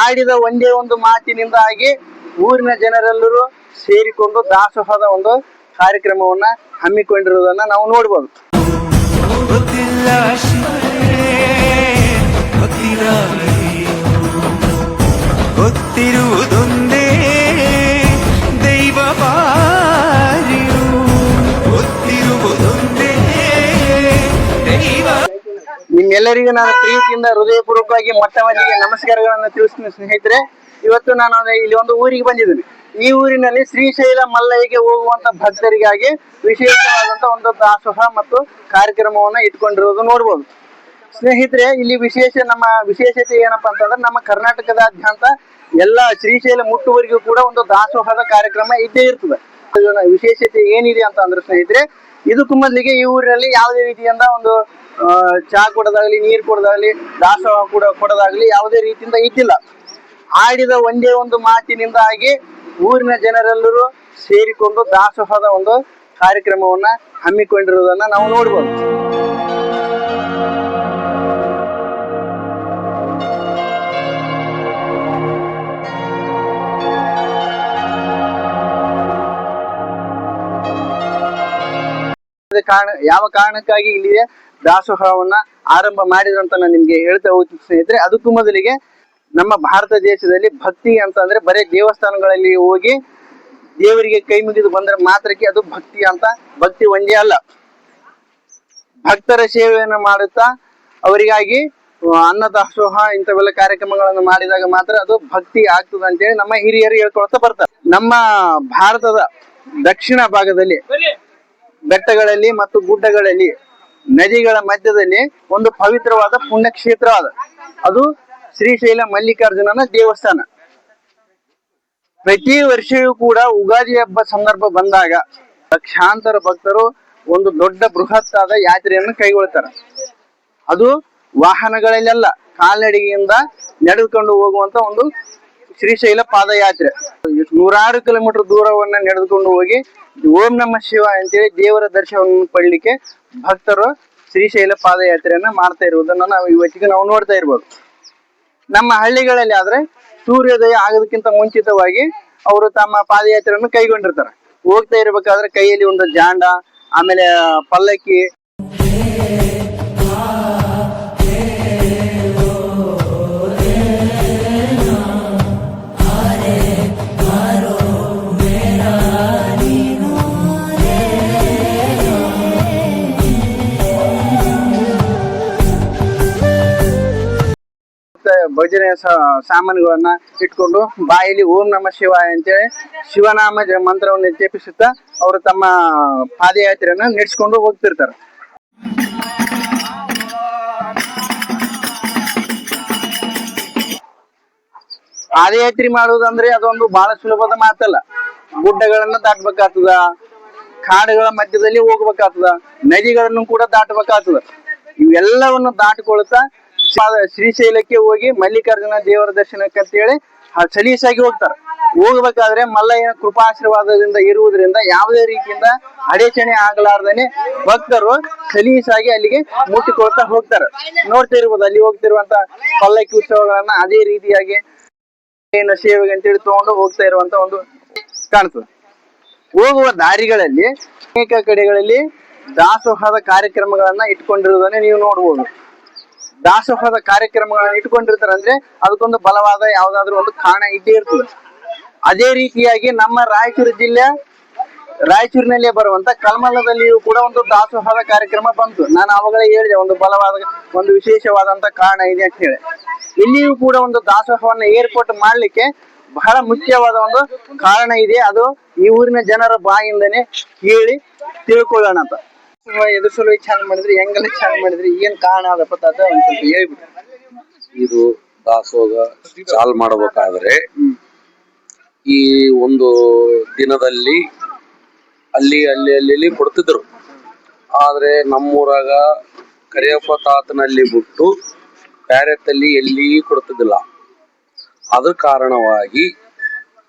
ಆಡಿದ ಒಂದೇ ಒಂದು ಮಾತಿನಿಂದಾಗಿ ಊರಿನ ಜನರೆಲ್ಲರೂ ಸೇರಿಕೊಂಡು ದಾಸೋಹದ ಒಂದು ಕಾರ್ಯಕ್ರಮವನ್ನ ಹಮ್ಮಿಕೊಂಡಿರುವುದನ್ನ ನಾವು ನೋಡಬಹುದು. ಗೊತ್ತಿರುವುದೊಂದೇ ದೈವ ಗೊತ್ತಿರುವುದೊಂದೇ ದೈವ. ನಿಮ್ಮೆಲ್ಲರಿಗೂ ನಾನು ಪ್ರೀತಿಯಿಂದ ಹೃದಯಪೂರ್ವಕವಾಗಿ ಮೊಟ್ಟಮೊದಲಿಗೆ ನಮಸ್ಕಾರಗಳನ್ನು ತಿಳಿಸ್ತೀನಿ ಸ್ನೇಹಿತರೆ. ಇವತ್ತು ನಾನು ಇಲ್ಲಿ ಒಂದು ಊರಿಗೆ ಬಂದಿದ್ದೀನಿ. ಈ ಊರಿನಲ್ಲಿ ಶ್ರೀಶೈಲ ಮಲ್ಲಯ್ಯಗೆ ಹೋಗುವಂತ ಭಕ್ತರಿಗಾಗಿ ವಿಶೇಷವಾದಂತ ಒಂದು ದಾಸೋಹ ಮತ್ತು ಕಾರ್ಯಕ್ರಮವನ್ನ ಇಟ್ಕೊಂಡಿರೋದು ನೋಡ್ಬೋದು ಸ್ನೇಹಿತರೆ. ಇಲ್ಲಿ ನಮ್ಮ ವಿಶೇಷತೆ ಏನಪ್ಪಾ ಅಂತಂದ್ರೆ, ನಮ್ಮ ಕರ್ನಾಟಕದಾದ್ಯಂತ ಎಲ್ಲ ಶ್ರೀಶೈಲ ಮುಟ್ಟುವರೆಗೂ ಕೂಡ ಒಂದು ದಾಸೋಹದ ಕಾರ್ಯಕ್ರಮ ಇದ್ದೇ ಇರ್ತದೆ. ವಿಶೇಷತೆ ಏನಿದೆ ಅಂತ ಅಂದ್ರೆ ಸ್ನೇಹಿತರೆ, ಇದಕ್ಕೂ ಮೊದಲಿಗೆ ಈ ಊರಿನಲ್ಲಿ ಯಾವುದೇ ರೀತಿಯಿಂದ ಒಂದು ಚಹಾ ಕೊಡೋದಾಗ್ಲಿ, ನೀರು ಕೊಡೋದಾಗ್ಲಿ, ದಾಸೋಹ ಕೊಡೋದಾಗ್ಲಿ ಯಾವುದೇ ರೀತಿಯಿಂದ ಇದ್ದಿಲ್ಲ. ಆಡಿದ ಒಂದೇ ಒಂದು ಮಾತಿನಿಂದಾಗಿ ಊರಿನ ಜನರೆಲ್ಲರೂ ಸೇರಿಕೊಂಡು ದಾಸೋಹದ ಒಂದು ಕಾರ್ಯಕ್ರಮವನ್ನ ಹಮ್ಮಿಕೊಂಡಿರುವುದನ್ನ ನಾವು ನೋಡ್ಬೋದು. ಯಾವ ಕಾರಣಕ್ಕಾಗಿ ಇಲ್ಲಿಗೆ ದಾಸೋಹವನ್ನ ಆರಂಭ ಮಾಡಿದ್ರು ಅಂತ ನಾನು ನಿಮ್ಗೆ ಹೇಳ್ತಾ ಹೋಗ್ತೀನಿ ಸ್ನೇಹಿತರೆ. ಅದಕ್ಕೂ ಮೊದಲಿಗೆ ನಮ್ಮ ಭಾರತ ದೇಶದಲ್ಲಿ ಭಕ್ತಿ ಅಂತಂದ್ರೆ ಬರೀ ದೇವಸ್ಥಾನಗಳಲ್ಲಿ ಹೋಗಿ ದೇವರಿಗೆ ಕೈ ಮುಗಿದು ಬಂದ್ರೆ ಮಾತ್ರಕ್ಕೆ ಅದು ಭಕ್ತಿ ಅಂತ. ಭಕ್ತಿ ಒಂದೇ ಅಲ್ಲ, ಭಕ್ತರ ಸೇವೆಯನ್ನು ಮಾಡುತ್ತಾ ಅವರಿಗಾಗಿ ಅನ್ನದಾಸೋಹ ಇಂಥವೆಲ್ಲ ಕಾರ್ಯಕ್ರಮಗಳನ್ನು ಮಾಡಿದಾಗ ಮಾತ್ರ ಅದು ಭಕ್ತಿ ಆಗ್ತದೆ ಅಂತೇಳಿ ನಮ್ಮ ಹಿರಿಯರು ಹೇಳ್ಕೊಳ್ತಾ ಬರ್ತಾರೆ. ನಮ್ಮ ಭಾರತದ ದಕ್ಷಿಣ ಭಾಗದಲ್ಲಿ ಬೆಟ್ಟಗಳಲ್ಲಿ ಮತ್ತು ಗುಡ್ಡಗಳಲ್ಲಿ ನದಿಗಳ ಮಧ್ಯದಲ್ಲಿ ಒಂದು ಪವಿತ್ರವಾದ ಪುಣ್ಯಕ್ಷೇತ್ರವಾದ ಅದು ಶ್ರೀಶೈಲ ಮಲ್ಲಿಕಾರ್ಜುನನ ದೇವಸ್ಥಾನ. ಪ್ರತಿ ವರ್ಷವೂ ಕೂಡ ಉಗಾದಿ ಹಬ್ಬ ಸಂದರ್ಭ ಬಂದಾಗ ಲಕ್ಷಾಂತರ ಭಕ್ತರು ಒಂದು ದೊಡ್ಡ ಬೃಹತ್ ಆದ ಯಾತ್ರೆಯನ್ನು ಕೈಗೊಳ್ತಾರೆ. ಅದು ವಾಹನಗಳಲ್ಲೆಲ್ಲ ಕಾಲ್ನಡಿಗೆಯಿಂದ ನಡೆದುಕೊಂಡು ಹೋಗುವಂತ ಒಂದು ಶ್ರೀಶೈಲ ಪಾದಯಾತ್ರೆ. ನೂರಾರು ಕಿಲೋಮೀಟರ್ ದೂರವನ್ನ ನಡೆದುಕೊಂಡು ಹೋಗಿ ಓಂ ನಮ ಶಿವ ಅಂತೇಳಿ ದೇವರ ದರ್ಶನವನ್ನು ಪಡಲಿಕ್ಕೆ ಭಕ್ತರು ಶ್ರೀಶೈಲ ಪಾದಯಾತ್ರೆಯನ್ನ ಮಾಡ್ತಾ ಇರುವುದನ್ನ ನಾವು ಇವತ್ತಿಗೆ ನಾವು ನೋಡ್ತಾ ಇರ್ಬೋದು. ನಮ್ಮ ಹಳ್ಳಿಗಳಲ್ಲಿ ಆದ್ರೆ ಸೂರ್ಯೋದಯ ಆಗೋದಕ್ಕಿಂತ ಮುಂಚಿತವಾಗಿ ಅವರು ತಮ್ಮ ಪಾದಯಾತ್ರೆಯನ್ನು ಕೈಗೊಂಡಿರ್ತಾರೆ. ಹೋಗ್ತಾ ಇರ್ಬೇಕಾದ್ರೆ ಕೈಯಲ್ಲಿ ಒಂದು ಜಾಂಡ, ಆಮೇಲೆ ಪಲ್ಲಕ್ಕಿ, ಭಜನೆ ಸಾಮಾನುಗಳನ್ನ ಇಟ್ಕೊಂಡು ಬಾಯಲ್ಲಿ ಓಂ ನಮ ಶಿವಾಯ ಅಂತೇಳಿ ಶಿವನಾಮ ಮಂತ್ರವನ್ನು ಜಪಿಸುತ್ತಾ ಅವರು ತಮ್ಮ ಪಾದಯಾತ್ರೆಯನ್ನ ನಡೆಸ್ಕೊಂಡು ಹೋಗ್ತಿರ್ತಾರೆ. ಪಾದಯಾತ್ರೆ ಮಾಡುವುದಂದ್ರೆ ಅದೊಂದು ಬಹಳ ಸುಲಭದ ಮಾತಲ್ಲ. ಗುಡ್ಡಗಳನ್ನ ದಾಟಬೇಕಾಗ್ತದ, ಕಾಡುಗಳ ಮಧ್ಯದಲ್ಲಿ ಹೋಗ್ಬೇಕಾಗ್ತದ, ನದಿಗಳನ್ನು ಕೂಡ ದಾಟಬೇಕಾಗ್ತದ. ಇವೆಲ್ಲವನ್ನು ದಾಟಿಕೊಳ್ತಾ ಶ್ರೀಶೈಲಕ್ಕೆ ಹೋಗಿ ಮಲ್ಲಿಕಾರ್ಜುನ ದೇವರ ದರ್ಶನಕ್ಕೆ ಅಂತೇಳಿ ಸಲೀಸಾಗಿ ಹೋಗ್ತಾರೆ. ಹೋಗ್ಬೇಕಾದ್ರೆ ಮಲ್ಲಯ್ಯನ ಕೃಪಾಶೀರ್ವಾದದಿಂದ ಇರುವುದರಿಂದ ಯಾವುದೇ ರೀತಿಯಿಂದ ಅಡಚಣೆ ಆಗಲಾರ್ದೇನೆ ಭಕ್ತರು ಸಲೀಸಾಗಿ ಅಲ್ಲಿಗೆ ಮುಟ್ಟಿಕೊಳ್ತಾ ಹೋಗ್ತಾರೆ. ನೋಡ್ತಾ ಇರ್ಬೋದು ಅಲ್ಲಿ ಹೋಗ್ತಿರುವಂತ ಪಲ್ಲಕ್ಕಿ ಉತ್ಸವಗಳನ್ನ ಅದೇ ರೀತಿಯಾಗಿ ಸೇವೆಗೆ ಅಂತೇಳಿ ತಗೊಂಡು ಹೋಗ್ತಾ ಇರುವಂತ ಒಂದು ಕಾಣ್ತದೆ. ಹೋಗುವ ದಾರಿಗಳಲ್ಲಿ ಅನೇಕ ಕಡೆಗಳಲ್ಲಿ ದಾಸೋಹದ ಕಾರ್ಯಕ್ರಮಗಳನ್ನ ಇಟ್ಕೊಂಡಿರುವುದನ್ನ ನೀವು ನೋಡ್ಬೋದು. ದಾಸೋಹದ ಕಾರ್ಯಕ್ರಮಗಳನ್ನ ಇಟ್ಕೊಂಡಿರ್ತಾರೆ ಅಂದ್ರೆ ಅದಕ್ಕೊಂದು ಬಲವಾದ ಯಾವ್ದಾದ್ರು ಒಂದು ಕಾರಣ ಇದ್ದೇ ಇರ್ತದೆ. ಅದೇ ರೀತಿಯಾಗಿ ನಮ್ಮ ರಾಯಚೂರಿನಲ್ಲೇ ಬರುವಂತ ಕಲ್ಮಲದಲ್ಲಿಯೂ ಕೂಡ ಒಂದು ದಾಸೋಹದ ಕಾರ್ಯಕ್ರಮ ಬಂತು. ನಾನು ಅವಾಗಲೇ ಹೇಳಿದೆ ಒಂದು ಬಲವಾದ ಒಂದು ವಿಶೇಷವಾದಂತ ಕಾರಣ ಇದೆ ಅಂತ ಹೇಳಿ. ಇಲ್ಲಿಯೂ ಕೂಡ ಒಂದು ದಾಸೋಹವನ್ನ ಏರ್ಪೋರ್ಟ್ ಮಾಡ್ಲಿಕ್ಕೆ ಬಹಳ ಮುಖ್ಯವಾದ ಒಂದು ಕಾರಣ ಇದೆ. ಅದು ಈ ಊರಿನ ಜನರ ಬಾಯಿಂದನೇ ಕೇಳಿ ತಿಳ್ಕೊಳ್ಳೋಣ ಅಂತ. ಎದುರಿಸಲು ಚಾಲನೆ ಮಾಡಿದ್ರಿ, ಹೆಂಗೆಲ್ಲ ಚಾಲನೆ ಮಾಡಿದ್ರಿ, ಏನ್ ಕಾರಣ ಅದಪ್ಪ ಅಂತ ಒಂದ್ ಸ್ವಲ್ಪ ಹೇಳ್ಬಿಟ್ಟು. ಇದು ದಾಸೋಹ ಚಾಲು ಮಾಡಬೇಕಾದ್ರೆ ಈ ಒಂದು ದಿನದಲ್ಲಿ ಅಲ್ಲಿ ಕೊಡ್ತಿದ್ರು. ಆದ್ರೆ ನಮ್ಮೂರಾಗ ಕರಿಯಪ್ಪ ತಾತನಲ್ಲಿ ಬಿಟ್ಟು ಬ್ಯಾರೆತ್ತಲ್ಲಿ ಎಲ್ಲಿ ಕೊಡ್ತಿದ್ದಿಲ್ಲ. ಅದ್ರ ಕಾರಣವಾಗಿ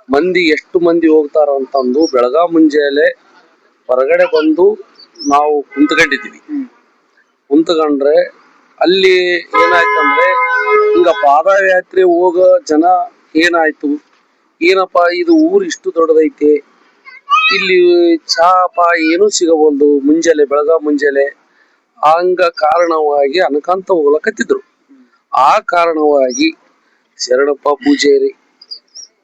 ಮಂದಿ ಎಷ್ಟು ಮಂದಿ ಹೋಗ್ತಾರ ಅಂತಂದು ಬೆಳಗ ಮುಂಜಾನೆ ಹೊರಗಡೆ ಬಂದು ನಾವು ಕುಂತ್ಕೊಂಡಿದ್ವಿ. ಕುಂತ್ಕೊಂಡ್ರೆ ಅಲ್ಲಿ ಏನಾಯ್ತಂದ್ರೆ ಹಿಂಗ ಪಾದಯಾತ್ರೆ ಹೋಗೋ ಜನ ಏನಾಯ್ತು, ಏನಪ್ಪಾ ಇದು ಊರು ಇಷ್ಟು ದೊಡ್ಡದೈತೆ, ಇಲ್ಲಿ ಚಾ ಪಾ ಏನೂ ಸಿಗಬಹುದು ಮುಂಜಾನೆ ಬೆಳಗಾವ್ ಮುಂಜಾನೆ ಹಂಗ ಕಾರಣವಾಗಿ ಅನ್ಕಂತ ಹೋಗ್ಲಕತ್ತಿದ್ರು. ಆ ಕಾರಣವಾಗಿ ಶರಣಪ್ಪ ಪೂಜಾರಿ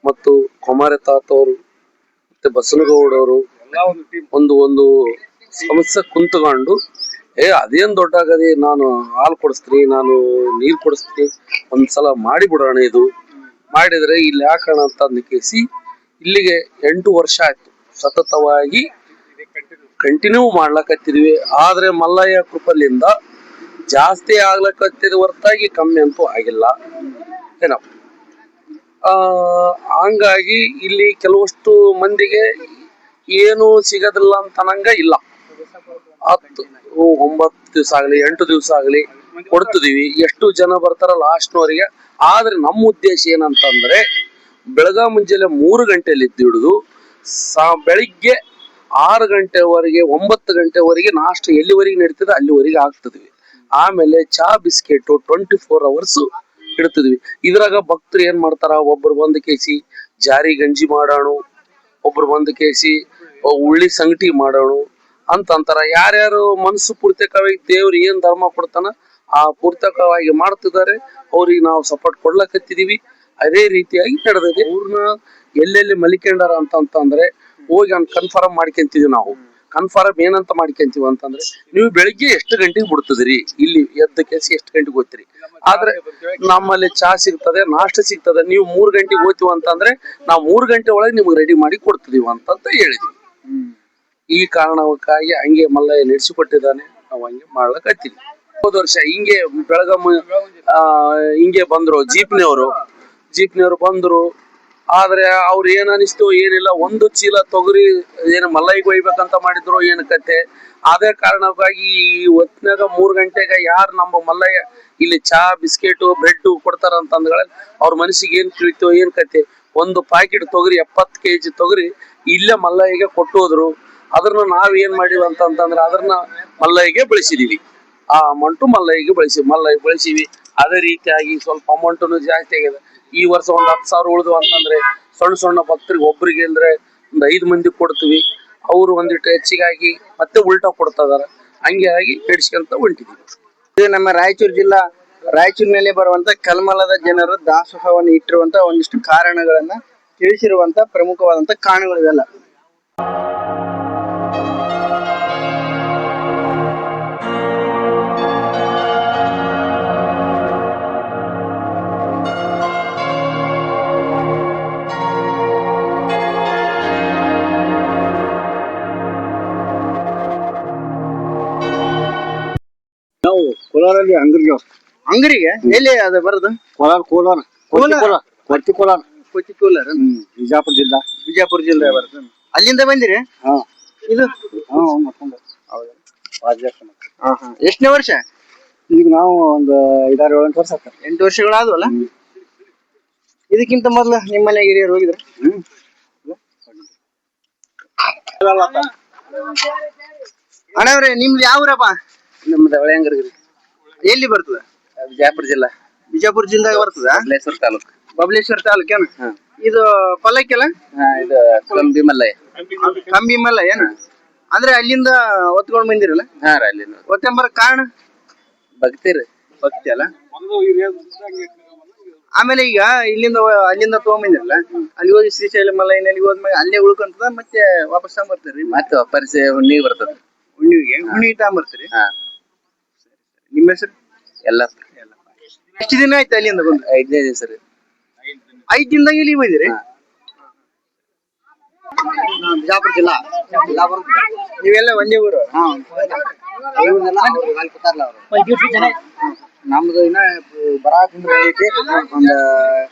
ಮತ್ತು ಕೊಮಾರೆ ತಾತವರು ಮತ್ತೆ ಬಸನಗೌಡವರು ಒಂದು ಸಮಸ್ಯೆ ಕುಂತ್ಕೊಂಡು ಅದೇನ್ ದೊಡ್ಡ ಆಗದೆ, ನಾನು ಹಾಲು ಕೊಡಿಸ್ತೀನಿ, ನಾನು ನೀರು ಕೊಡಿಸ್ತೀನಿ, ಒಂದ್ಸಲ ಮಾಡಿಬಿಡೋಣ, ಇದು ಮಾಡಿದ್ರೆ ಇಲ್ಲಿ ಯಾಕಣ ಅಂತ ಅಂದ್ಕೇಸಿ ಇಲ್ಲಿಗೆ 8 ವರ್ಷ ಆಯ್ತು ಸತತವಾಗಿ ಕಂಟಿನ್ಯೂ ಮಾಡ್ಲಕತ್ತಿದ್ವಿ. ಆದ್ರೆ ಮಲ್ಲಯ್ಯ ಕೃಪಲಿಂದ ಜಾಸ್ತಿ ಆಗ್ಲಕತ್ತಿದ ಹೊರತಾಗಿ ಕಮ್ಮಿ ಅಂತೂ ಆಗಿಲ್ಲ ಏನಪ್ಪ. ಹಂಗಾಗಿ ಇಲ್ಲಿ ಕೆಲವಷ್ಟು ಮಂದಿಗೆ ಏನು ಸಿಗೋದಿಲ್ಲ ಅಂತ ನಂಗ ಇಲ್ಲ. 10 9 ದಿವಸ ಆಗ್ಲಿ 8 ದಿವಸ ಆಗ್ಲಿ ಕೊಡ್ತಿದೀವಿ. ಎಷ್ಟು ಜನ ಬರ್ತಾರ ಲಾಸ್ಟ್ನವರಿಗೆ. ಆದ್ರೆ ನಮ್ಮ ಉದ್ದೇಶ ಏನಂತಂದ್ರೆ ಬೆಳಗಾವಿ ಮುಂಜಾನೆ 3 ಗಂಟೆಯಲ್ಲಿ ಹಿಡಿದು ಬೆಳಿಗ್ಗೆ 6 ಗಂಟೆವರೆಗೆ 9 ಗಂಟೆವರೆಗೆ ನಾಷ್ಟ ಎಲ್ಲಿವರೆಗೆ ನಡೀತದೆ ಅಲ್ಲಿವರೆಗೆ ಆಗ್ತದ್ವಿ. ಆಮೇಲೆ ಚಾ ಬಿಸ್ಕೆಟ್ 24 hours ಇಡ್ತಿದ್ವಿ. ಇದ್ರಾಗ ಭಕ್ತರು ಏನ್ ಮಾಡ್ತಾರ, ಒಬ್ರು ಬಂದ್ ಕೇಸಿ ಜಾರಿ ಗಂಜಿ ಮಾಡೋಣ, ಒಬ್ರು ಬಂದ್ ಕೇಸಿ ಉಳ್ಳಿ ಸಂಗಟಿ ಮಾಡೋಣ ಅಂತಾರ. ಯಾರ್ಯಾರು ಮನಸ್ಸು ಪೂರ್ತಕವಾಗಿ ದೇವ್ರು ಏನ್ ಧರ್ಮ ಕೊಡ್ತಾನ ಆ ಪೂರ್ತಕವಾಗಿ ಮಾಡ್ತಿದ್ದಾರೆ, ಅವ್ರಿಗೆ ನಾವು ಸಪೋರ್ಟ್ ಕೊಡ್ಲಕತ್ತಿದೀವಿ. ಅದೇ ರೀತಿಯಾಗಿ ನಡೆದಿದೆ. ಊರ್ನ ಎಲ್ಲೆಲ್ಲಿ ಮಲಿಕೊಂಡಾರ ಅಂತಂದ್ರೆ ಹೋಗಿ ಕನ್ಫರ್ಮ್ ಮಾಡ್ಕೊಂತೀವಿ. ನಾವು ಕನ್ಫರ್ಮ್ ಏನಂತ ಮಾಡ್ಕೊಂತೀವಿ ಅಂತಂದ್ರೆ, ನೀವು ಬೆಳಿಗ್ಗೆ ಎಷ್ಟು ಗಂಟೆಗೆ ಬಿಡ್ತದ್ರಿ, ಇಲ್ಲಿ ಎದ್ದ ಕೇಸಿ ಎಷ್ಟು ಗಂಟೆಗೆ ಹೋಗ್ತೀರಿ, ಆದ್ರೆ ನಮ್ಮಲ್ಲಿ ಚಾ ಸಿಗ್ತದೆ, ನಾಷ್ಟ ಸಿಗ್ತದೆ, ನೀವು 3 ಗಂಟೆಗೆ ಹೋಗ್ತೀವಿ ಅಂತಂದ್ರೆ ನಾವು 3 ಗಂಟೆ ಒಳಗೆ ನಿಮ್ಗೆ ರೆಡಿ ಮಾಡಿ ಕೊಡ್ತಿದೀವಿ ಅಂತ ಹೇಳಿದ್ವಿ. ಈ ಕಾರಣಕ್ಕಾಗಿ ಹಂಗೆ ಮಲ್ಲಯ್ಯ ನಡೆಸಿಕೊಟ್ಟಿದ್ದಾನೆ, ನಾವು ಹಂಗೆ ಮಾಡ್ಲಕತ್ತೀವಿ. ಹೋದ ವರ್ಷ ಹಿಂಗೆ ಬೆಳಗಾವಿ ಹಿಂಗೆ ಬಂದ್ರು ಜೀಪ್ನಿಯವರು ಬಂದ್ರು. ಆದ್ರೆ ಅವ್ರು ಏನ್ ಅನಿಸ್ತು ಏನಿಲ್ಲ, 1 ಚೀಲ ತೊಗರಿ ಏನು ಮಲ್ಲಯ್ಯಗೆ ಒಯ್ಬೇಕಂತ ಮಾಡಿದ್ರು ಏನ್ ಕತೆ. ಅದೇ ಕಾರಣಕ್ಕಾಗಿ ಈ ಹೊತ್ನಾಗ 3 ಗಂಟೆಗೆ ಯಾರು ನಮ್ಮ ಮಲ್ಲಯ್ಯ ಇಲ್ಲಿ ಚಾ ಬಿಸ್ಕೆಟ್ ಬ್ರೆಡ್ ಕೊಡ್ತಾರ ಅಂತಂದ್ರೆ ಅವ್ರ ಮನಸ್ಸಿಗೆ ಏನ್ ತಿಳಿತು ಏನ್ ಕತೆ. 1 ಪ್ಯಾಕೆಟ್ ತೊಗರಿ 70 kg ತೊಗರಿ ಇಲ್ಲೇ ಮಲ್ಲಯ್ಯಗೆ ಕೊಟ್ಟು ಹೋದ್ರು. ಅದ್ರನ್ನ ನಾವ್ ಏನ್ ಮಾಡಿವಿ ಅಂತಂದ್ರೆ ಅದನ್ನ ಮಲ್ಲಯ್ಯಗೆ ಬೆಳೆಸಿದೀವಿ. ಆ ಅಮೌಂಟು ಮಲ್ಲಯ್ಯಗೆ ಬೆಳೆಸಿವಿ. ಅದೇ ರೀತಿಯಾಗಿ ಸ್ವಲ್ಪ ಅಮೌಂಟು ಜಾಸ್ತಿ ಆಗಿದೆ. ಈ ವರ್ಷ 10,000 ಉಳಿದು ಅಂತಂದ್ರೆ ಸಣ್ಣ ಭಕ್ತರಿಗೆ ಒಬ್ರಿಗೆ ಅಂದ್ರೆ 5 ಮಂದಿ ಕೊಡ್ತೀವಿ. ಅವರು ಒಂದಿಟ್ಟು ಹೆಚ್ಚಿಗಾಗಿ ಮತ್ತೆ ಉಲ್ಟಾ ಕೊಡ್ತಾ ಇದಾರೆ. ಹಂಗೆ ಆಗಿ ನಡೆಸ್ಕೊಂತ ಹೊಂಟಿದೀವಿ. ಇದು ನಮ್ಮ ರಾಯಚೂರಿನಲ್ಲಿ ಬರುವಂತ ಕಲ್ಮಲದ ಜನರು ದಾಸೋಹವನ್ನು ಇಟ್ಟಿರುವಂತ ಒಂದಿಷ್ಟು ಕಾರಣಗಳನ್ನ ತಿಳಿಸಿರುವಂತ ಪ್ರಮುಖವಾದಂತ ಕಾರಣಗಳು ಇವೆಲ್ಲ. ನಾವು ಕೋಲಾರಲ್ಲಿ ಅಂಗರಿಗೆ ಎಲ್ಲಿ ಅದ ಬರೋದು? ಕೋಲಾರ ಬಿಜಾಪುರ ಜಿಲ್ಲೆ ಬರುತ್ತೆ. ಅಲ್ಲಿಂದ ಬಂದಿರಿ? ಇದು ಎಷ್ಟನೇ ವರ್ಷ? ಈಗ ನಾವು ಒಂದು 5-6-7 ವರ್ಷ ಆಗ್ತದೆ. 8 ವರ್ಷಗಳಾದ್ವಲ್ಲ. ಇದಕ್ಕಿಂತ ಮೊದ್ಲು ನಿಮ್ಮ ಮನೆಗೆ ಹಿರಿಯರು ಹೋಗಿದ್ರ? ಅಣ್ಣವ್ರೆ ನಿಮ್ದು ಯಾವ ಊರಪ್ಪ? ನಮ್ದು ಹೊಳೆಯಂಗರ್ಗಿರಿ. ಎಲ್ಲಿ ಬರ್ತದ? ಬಿಜಾಪುರ ಜಿಲ್ಲಾ. ಬಿಜಾಪುರ ಜಿಲ್ಲೆದಾಗ ಬರ್ತದ? ಬಬಲೇಶ್ವರ ತಾಲೂಕೇನ? ಇದು ಪಲ್ಲಕ್ಕೆಲ್ಲ? ಇದು ಕಂಬಿ ಮಲ್ಲಯ್ಯ ಏನ? ಅಂದ್ರೆ ಅಲ್ಲಿಂದ ಒತ್ಕೊಂಡ್ ಬಂದಿರಲ್ಲ? ಅಲ್ಲಿಂದ ಒತ್ತಂಬರ ಕಾರಣ ಭಕ್ತಿ ಅಲ್ಲ. ಆಮೇಲೆ ಈಗ ಅಲ್ಲಿಂದ ತಗೊಂಡ್ಬಂದಿರಲ್ಲ, ಅಲ್ಲಿ ಹೋಗಿ ಶ್ರೀಶೈಲ ಮಲ್ಲಯ್ಯನಲ್ಲಿ ಹೋದ್ಮೇಲೆ ಅಲ್ಲೇ ಉಳ್ಕೊಂತದ, ಮತ್ತೆ ವಾಪಸ್ ತಗೊಂಬರ್ತೀರಿ? ಮತ್ತೆ ವಾಪಸ್ ಹುಣ್ಣಿಗೆ ಬರ್ತದ. ಹುಣ್ಣಿಗೆ ತಗೊಂಬರ್ತೀರಿ? ನಿಮ್ಮ ಹೆಸರು? ಎಲ್ಲ ಎಷ್ಟು ದಿನ ಆಯ್ತು ಅಲ್ಲಿಂದ ಬಂದು? 5ನೇ ದಿವಸ ರೀ. 5 ದಿನದಾಗ ಇಲ್ಲಿ ಬಂದಿರಿ? ಬಿಜಾಪುರ ಜಿಲ್ಲಾ ನೀವೆಲ್ಲ ಒಂದೇ ಊರು? ನಮ್ದು ಇನ್ನ ಬರಾಕಿಂದ ಬಂದೈತಿ. ಒಂದು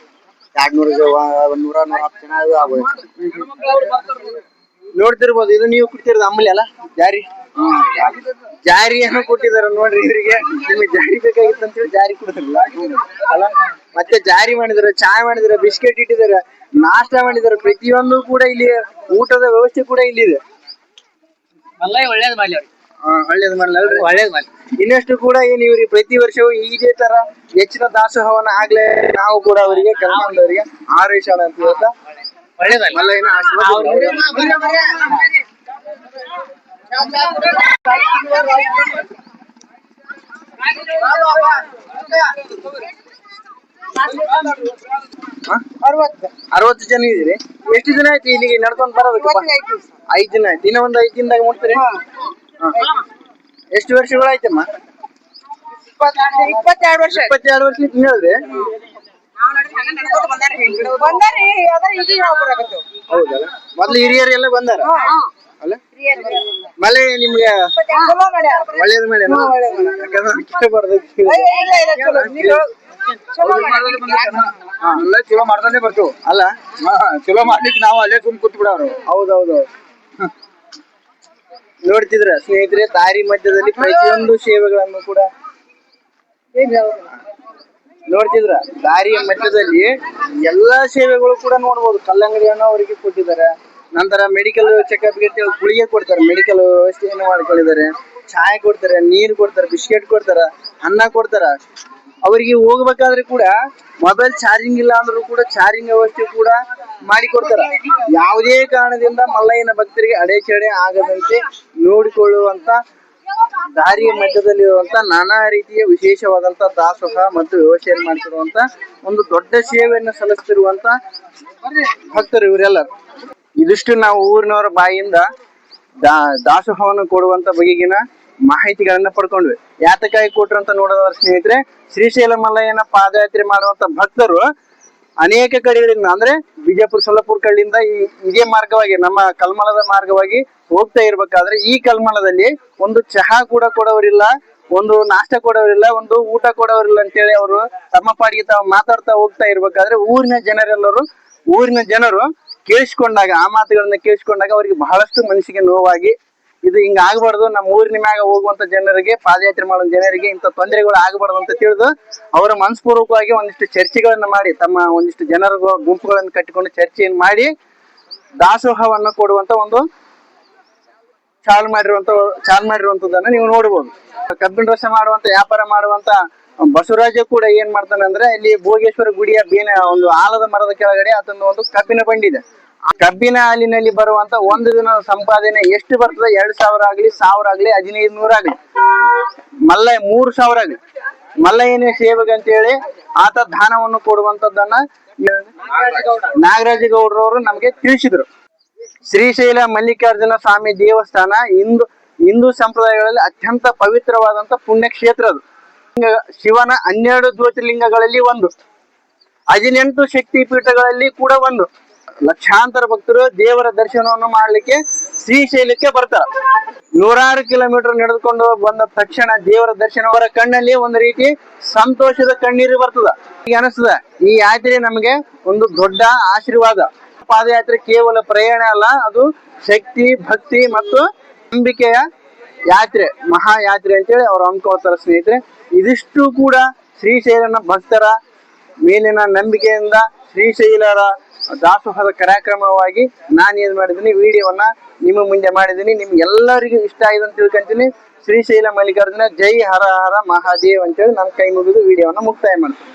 100-110 ಜನ ಆಗ್ಬೋದು. ನೋಡ್ತಿರ್ಬೋದು. ಇದು ನೀವು ಕೊಡ್ತಿರೋದು ಅಂಬಲಿ ಅಲ್ಲ, ಜಾರಿಯನ್ನು ಕೊಟ್ಟಿದಾರ ನೋಡ್ರಿ ಇವರಿಗೆ. ನಿಮಗೆ ಜಾರಿ ಬೇಕಾಗಿತ್ತು ಅಂತೇಳಿ ಜಾರಿ ಕೊಡ್ತಿರಲ್ಲ ಅಲ್ಲ. ಮತ್ತೆ ಜಾರಿ ಮಾಡಿದಾರೆ, ಚಾ ಮಾಡಿದಾರೆ, ಬಿಸ್ಕೆಟ್ ಇಟ್ಟಿದ್ದಾರೆ, ನಾಷ್ಟ ಮಾಡಿದಾರೆ. ಪ್ರತಿಯೊಂದು ಕೂಡ ಇಲ್ಲಿ ಊಟದ ವ್ಯವಸ್ಥೆ ಕೂಡ ಇಲ್ಲಿದೆ. ಒಳ್ಳೇದ್ ಮಾಡ್ಲಿ. ಒಳ್ಳೇದ್ ಮಾಡಲ್ರಿ ಒಳ್ಳೇದ್ ಮಾಡಿ ಇನ್ನಷ್ಟು ಕೂಡ ಏನ್ ಇವ್ರಿಗೆ ಪ್ರತಿ ವರ್ಷವೂ ಇದೇ ತರ ಹೆಚ್ಚಿನ ದಾಸೋಹವನ್ನ ಆಗ್ಲೇ ನಾವು ಕೂಡ ಅವರಿಗೆ ಕಲ್ಮಂದವರಿಗೆ ಆರೈಸೋಣ ಅಂತ ಹೇಳ್ತಾ ಒಳ್ಳೇದಲ್ಲ ಮಲ್ಲಯ್ಯನ ಆಶೀರ್ವಾದ. ಹ? 60 ಜನ ಇದೀರಿ. ಎಷ್ಟು ದಿನ ಆಯ್ತು ಇಲ್ಲಿಗೆ ನಡ್ಕೊಂಡ್ ಬರೋದಕ್ಕೆ? 5 ದಿನ ಆಯ್ತು. ಇನ್ನ ಒಂದ್ 5 ದಿನದಾಗ ಮುಟ್ತೀರಿ? ಎಷ್ಟು ವರ್ಷಗಳಾಯ್ತಮ್ಮ? 22 ವರ್ಷ 22 ವರ್ಷ ಹೇಳಿದ್ರಿ. ಬಂದಾರಿ ಈಗ ಹೌದಲ್ಲ, ಮೊದ್ಲು ಹಿರಿಯರೆಲ್ಲ ಬಂದಾರ ಅಲ್ಲ? ಮಳೆ ನಿಮ್ಗೆ ಒಳ್ಳೇದ್ ಮಾಡಿ ಯಾಕಂದ್ರೆ ಬರ್ತೈತಿ. ಎಲ್ಲ ಚಲೋ ಮಾಡ್ತಾನೆ ಬರ್ತು ಅಲ್ಲ ಚಲೋ ಮಾಡ್ಲಿಕ್ಕೆ ನಾವು ಅಲ್ಲೇ ಸುಮ್ ಕೂತ್ ಬಿಡವ್ರು. ಹೌದೌದು. ನೋಡ್ತಿದ್ರ ಸ್ನೇಹಿತರೆ, ದಾರಿ ಮಧ್ಯದಲ್ಲಿ ಪ್ರತಿಯೊಂದು ಸೇವೆಗಳನ್ನು ಕೂಡ ನೋಡ್ತಿದ್ರ. ದಾರಿಯ ಮಧ್ಯದಲ್ಲಿ ಎಲ್ಲಾ ಸೇವೆಗಳು ಕೂಡ ನೋಡ್ಬೋದು. ಕಲ್ಲಂಗಡಿಯನ್ನು ಅವರಿಗೆ ಕೊಟ್ಟಿದ್ದಾರೆ. ನಂತರ ಮೆಡಿಕಲ್ ಚೆಕಪ್ ಗುಳಿಗೆ ಕೊಡ್ತಾರೆ, ಮೆಡಿಕಲ್ ವ್ಯವಸ್ಥೆಯನ್ನು ಮಾಡ್ಕೊಂಡಿದ್ದಾರೆ. ಚಾಯ್ ಕೊಡ್ತಾರೆ, ನೀರು ಕೊಡ್ತಾರೆ, ಬಿಸ್ಕೆಟ್ ಕೊಡ್ತಾರ, ಅನ್ನ ಕೊಡ್ತಾರ. ಅವರಿಗೆ ಹೋಗ್ಬೇಕಾದ್ರೆ ಕೂಡ ಮೊಬೈಲ್ ಚಾರ್ಜಿಂಗ್ ಇಲ್ಲ ಅಂದ್ರೂ ಕೂಡ ಚಾರ್ಜಿಂಗ್ ವ್ಯವಸ್ಥೆ ಕೂಡ ಮಾಡಿಕೊಡ್ತಾರ. ಯಾವುದೇ ಕಾರಣದಿಂದ ಮಲ್ಲಯ್ಯನ ಭಕ್ತರಿಗೆ ಅಡೆಚಣೆ ಆಗದಂತೆ ನೋಡಿಕೊಳ್ಳುವಂತ ದಾರಿಯ ಮಧ್ಯದಲ್ಲಿರುವಂತ ನಾನಾ ರೀತಿಯ ವಿಶೇಷವಾದಂತ ದಾಸೋಹ ಮತ್ತು ವ್ಯವಸ್ಥೆಯನ್ನು ಮಾಡಿಕೊಡುವಂತ ಒಂದು ದೊಡ್ಡ ಸೇವೆಯನ್ನು ಸಲ್ಲಿಸ್ತಿರುವಂತ ಭಕ್ತರು ಇವರೆಲ್ಲ. ಇದಿಷ್ಟು ನಾವು ಊರಿನವರ ಬಾಯಿಯಿಂದ ದಾಸೋಹವನ್ನು ಕೊಡುವಂತ ಬಗೆಗಿನ ಮಾಹಿತಿಗಳನ್ನ ಪಡ್ಕೊಂಡ್ವಿ. ಯಾತಕ್ಕಾಗಿ ಕೊಟ್ರು ಅಂತ ನೋಡೋದ್ರ ಸ್ನೇಹಿತರೆ, ಶ್ರೀಶೈಲ ಮಲ್ಲಯ್ಯನ ಪಾದಯಾತ್ರೆ ಮಾಡುವಂತ ಭಕ್ತರು ಅನೇಕ ಕಡೆಗಳಿಂದ ಅಂದ್ರೆ ಬಿಜಾಪುರ ಸೊಲ್ಲಾಪುರ ಕಡೆಯಿಂದ ಇದೇ ಮಾರ್ಗವಾಗಿ ನಮ್ಮ ಕಲ್ಮಲದ ಮಾರ್ಗವಾಗಿ ಹೋಗ್ತಾ ಇರ್ಬೇಕಾದ್ರೆ ಈ ಕಲ್ಮಲದಲ್ಲಿ ಒಂದು ಚಹಾ ಕೂಡ ಕೊಡೋರಿಲ್ಲ, ಒಂದು ನಾಷ್ಟ ಕೊಡೋರಿಲ್ಲ, ಒಂದು ಊಟ ಕೊಡೋರಿಲ್ಲ ಅಂತೇಳಿ ಅವರು ತಮ್ಮ ಪಾಡಿಗೆ ತಾವು ಮಾತಾಡ್ತಾ ಹೋಗ್ತಾ ಇರ್ಬೇಕಾದ್ರೆ ಊರಿನ ಜನರು ಕೇಳಿಸ್ಕೊಂಡಾಗ, ಆ ಮಾತುಗಳನ್ನ ಕೇಳಿಸ್ಕೊಂಡಾಗ ಅವರಿಗೆ ಬಹಳಷ್ಟು ಮನಸ್ಸಿಗೆ ನೋವಾಗಿ ಇದು ಹಿಂಗ ಆಗ್ಬಾರ್ದು, ನಮ್ಮ ಊರಿನ ಮ್ಯಾಗ ಹೋಗುವಂತ ಜನರಿಗೆ, ಪಾದಯಾತ್ರೆ ಮಾಡೋ ಜನರಿಗೆ ಇಂಥ ತೊಂದರೆಗಳು ಆಗ್ಬಾರ್ದು ಅಂತ ತಿಳಿದು ಅವರ ಮನಸ್ಪೂರ್ವಕವಾಗಿ ಒಂದಿಷ್ಟು ಚರ್ಚೆಗಳನ್ನ ಮಾಡಿ, ತಮ್ಮ ಒಂದಿಷ್ಟು ಜನರ ಗುಂಪುಗಳನ್ನು ಕಟ್ಟಿಕೊಂಡು ಚರ್ಚೆಯನ್ನು ಮಾಡಿ ದಾಸೋಹವನ್ನು ಕೊಡುವಂತ ಒಂದು ಚಾಲು ಮಾಡಿರುವಂತದನ್ನ ನೀವು ನೋಡ್ಬೋದು. ಕಬ್ಬಿನ ರಸ ಮಾಡುವಂತ ವ್ಯಾಪಾರ ಮಾಡುವಂತ ಬಸವರಾಜ ಕೂಡ ಏನ್ ಮಾಡ್ತಾನೆ ಅಂದ್ರೆ, ಇಲ್ಲಿ ಭೋಗೇಶ್ವರ ಗುಡಿಯ ಒಂದು ಆಲದ ಮರದ ಕೆಳಗಡೆ ಅದೊಂದು ಒಂದು ಕಬ್ಬಿನ ಬಂಡಿದೆ. ಆ ಕಬ್ಬಿನ ಹಾಲಿನಲ್ಲಿ ಬರುವಂತ ಒಂದು ದಿನದ ಸಂಪಾದನೆ ಎಷ್ಟು ಬರ್ತದೆ? 2,000 ಆಗ್ಲಿ, 1,000 ಆಗ್ಲಿ, 1,500 ಆಗ್ಲಿ, ಮಲ್ಲಯ್ಯ 3,000 ಆಗ್ಲಿ, ಮಲ್ಲಯ್ಯನ ಸೇವೆಗೆ ಅಂತ ಹೇಳಿ ಆತ ದಾನವನ್ನು ಕೊಡುವಂತದ್ದನ್ನ ನಾಗರಾಜ ಗೌಡ್ರವರು ನಮ್ಗೆ ತಿಳಿಸಿದ್ರು. ಶ್ರೀಶೈಲ ಮಲ್ಲಿಕಾರ್ಜುನ ಸ್ವಾಮಿ ದೇವಸ್ಥಾನ ಹಿಂದೂ ಸಂಪ್ರದಾಯಗಳಲ್ಲಿ ಅತ್ಯಂತ ಪವಿತ್ರವಾದಂತ ಪುಣ್ಯ ಕ್ಷೇತ್ರ ಅದು. ಶಿವನ 12 ಜ್ಯೋತಿರ್ಲಿಂಗಗಳಲ್ಲಿ ಒಂದು, 18 ಶಕ್ತಿ ಪೀಠಗಳಲ್ಲಿ ಕೂಡ ಒಂದು. ಲಕ್ಷಾಂತರ ಭಕ್ತರು ದೇವರ ದರ್ಶನವನ್ನು ಮಾಡ್ಲಿಕ್ಕೆ ಶ್ರೀಶೈಲಕ್ಕೆ ಬರ್ತಾರ. 100 ಕಿಲೋಮೀಟರ್ ನಡೆದುಕೊಂಡು ಬಂದ ತಕ್ಷಣ ದೇವರ ದರ್ಶನ ಅವರ ಕಣ್ಣಲ್ಲಿ ಒಂದು ರೀತಿ ಸಂತೋಷದ ಕಣ್ಣೀರು ಬರ್ತದ. ಈಗ ಅನಿಸ್ತದ ಈ ಯಾತ್ರೆ ನಮಗೆ ಒಂದು ದೊಡ್ಡ ಆಶೀರ್ವಾದ. ಪಾದಯಾತ್ರೆ ಕೇವಲ ಪ್ರಯಾಣ ಅಲ್ಲ, ಅದು ಶಕ್ತಿ, ಭಕ್ತಿ ಮತ್ತು ನಂಬಿಕೆಯ ಯಾತ್ರೆ, ಮಹಾಯಾತ್ರೆ ಅಂತೇಳಿ ಅವ್ರು ಅನ್ಕೋತಾರ ಸ್ನೇಹಿತರೆ. ಇದಿಷ್ಟು ಕೂಡ ಶ್ರೀಶೈಲನ ಭಕ್ತರ ಮೇಲಿನ ನಂಬಿಕೆಯಿಂದ ಶ್ರೀಶೈಲರ ದಾಸೋಹದ ಕಾರ್ಯಕ್ರಮವಾಗಿ ನಾನು ಏನ್ ಮಾಡಿದ್ದೀನಿ, ವಿಡಿಯೋವನ್ನ ನಿಮ್ಮ ಮುಂದೆ ಮಾಡಿದ್ದೀನಿ. ನಿಮ್ಗೆಲ್ಲರಿಗೂ ಇಷ್ಟ ಆಗಿದೆ ಅಂತ ತಿಳ್ಕೊಂತೀನಿ. ಶ್ರೀಶೈಲ ಮಲ್ಲಿಕಾರ್ಜುನ ಜೈ ಹರ ಹರ ಮಹಾದೇವ್ ಅಂತೇಳಿ ನಾನು ಕೈ ಮುಗಿದು ವಿಡಿಯೋವನ್ನ ಮುಕ್ತಾಯ ಮಾಡ್ತೀನಿ.